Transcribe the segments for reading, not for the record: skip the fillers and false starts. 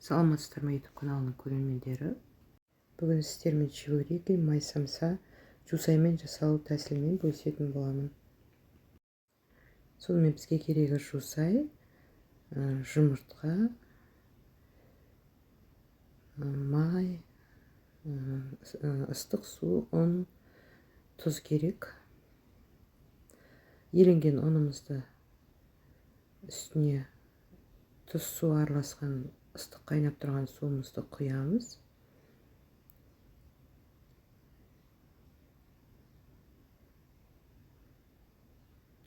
Саламатсыздар ма YouTube каналының көрермендері. Бүгін сіздермен чебуреки, майсамса, жусаймен жасалу тәсілімен бөлісетін боламын. Сонымен бізге керегі жусай, жұмыртқа, май, ыстық су, ұн, тұз керек. Еленген ұнымызды үстіне тұз су араласқан ыстық қайнап тұрған суымызды құямыз.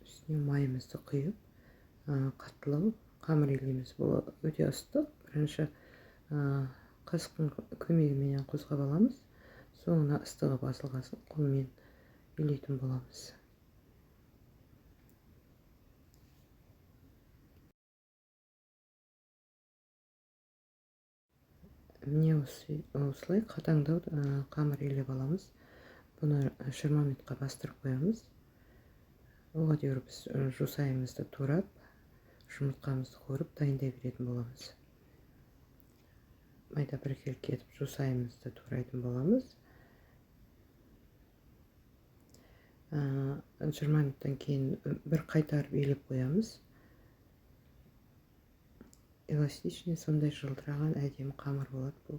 Үстіне майымызды құйып, қатылау қамыр илейміз. Бұл өте ыстық. Бірінші қасықтың көмегімен қозғап аламыз. Соңына ыстығы басылғасын қолмен илейтін боламыз. Міне осылай қатаңдау қамыр илеп аламыз. Бұны 20 минутқа бастырып қоямыз. Оған дейін біз жусайымызды турап, жұмыртқамызды қуырып дайындай беретін боламыз. Майда біркелкі етіп жусайымызды турайтын боламыз. 20 минуттан кейін бір қайтарып илеп қоямыз. Эластичный, сондай жылтыраған әдемі қамыр болады бұл.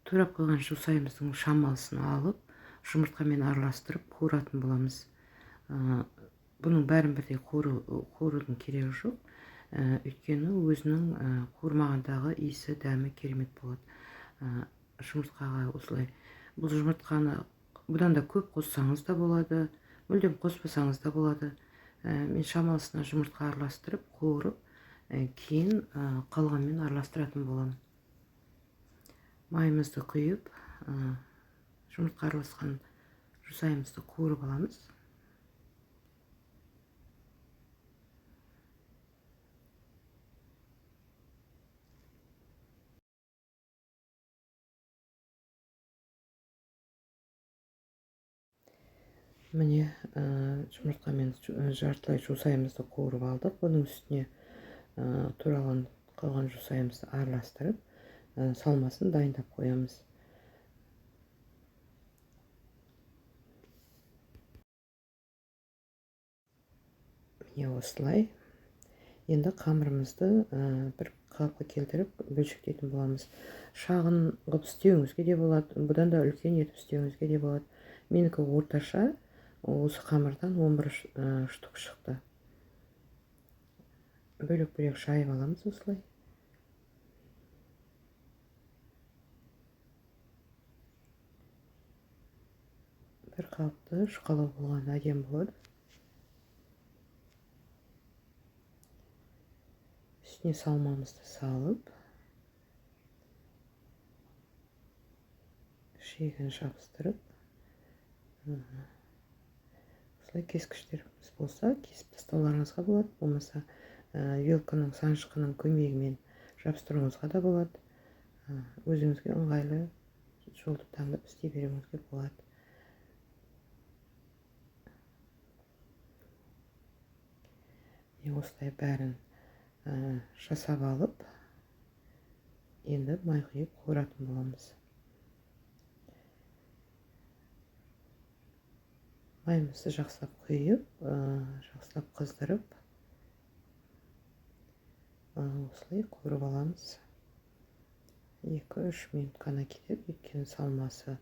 Турап қойған жусайымыздың шамалысын алып, жұмыртқамен араластырып қуыратын боламыз. Бұның бәрін бірдей қуырудың керегі жоқ. Өйткені өзінің қуырмағандағы иісі, дәмі керемет болады. Жұмыртқаға осылай. Бұл жұмыртқаны бұдан да көп қоссаңыз да болады, мүлдем қоспасаңыз да болады. Мен шамалысына жұмыртқа араластырып, қуырып, кейін қалғанмен араластыратын боламын. Майымызды құйып, жұмыртқа араласқан жусайымызды қуырып аламыз. Міне жұмыртқамен жартылай жусайымызды қуырып алдық. Бұның үстіне туралған қалған жусайымызды араластырып, салмасын дайындап қоямыз. Міне осылай. Енді қамырымызды бір қалыпқа келтіріп бөлшектейтін боламыз. Шағын қылып істеуіңізге де болады, бұдан да үлкен етіп істеуіңізге де болады. Менікі орташа осы қамырдан 11 штук шықты. Бөлек-бөлек жайып аламыз осылай. Бір қалыпты жұқалау болған әдемі болады. Үстіне салмамызды салып, шегін жабыстырып, осылай кескіштеріміз болса, кесіп тастауларыңызға болады. Болмаса вилканың, санжқының көмегімен жабыстыруыңызға да болады. Өзіңізге ыңғайлы жолды таңдап істей беруіңізге болады. Осылай бәрін жасап алып, енді май құйып қуыратын боламыз. Майымызды жақсылап құйып, жақсылап қыздырып, осылай қуырып аламыз. 2-3 минут қана кетеді, өйткені салмасы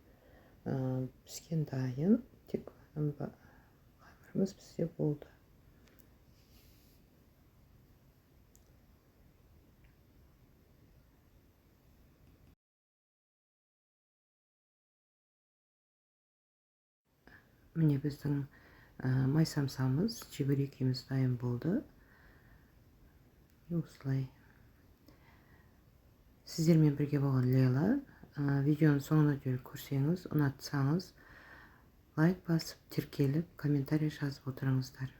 піскен дайын, тек қамырымыз бізде болды. Міне біздің майсамсамыз, чебурекіміз дайын болды. Осылай. Сіздермен бірге болған Лейла. Видеоның соңына дейін көрсеңіз, ұнатсаңыз, лайк басып, тіркеліп, комментарий жазып отырыңыздар.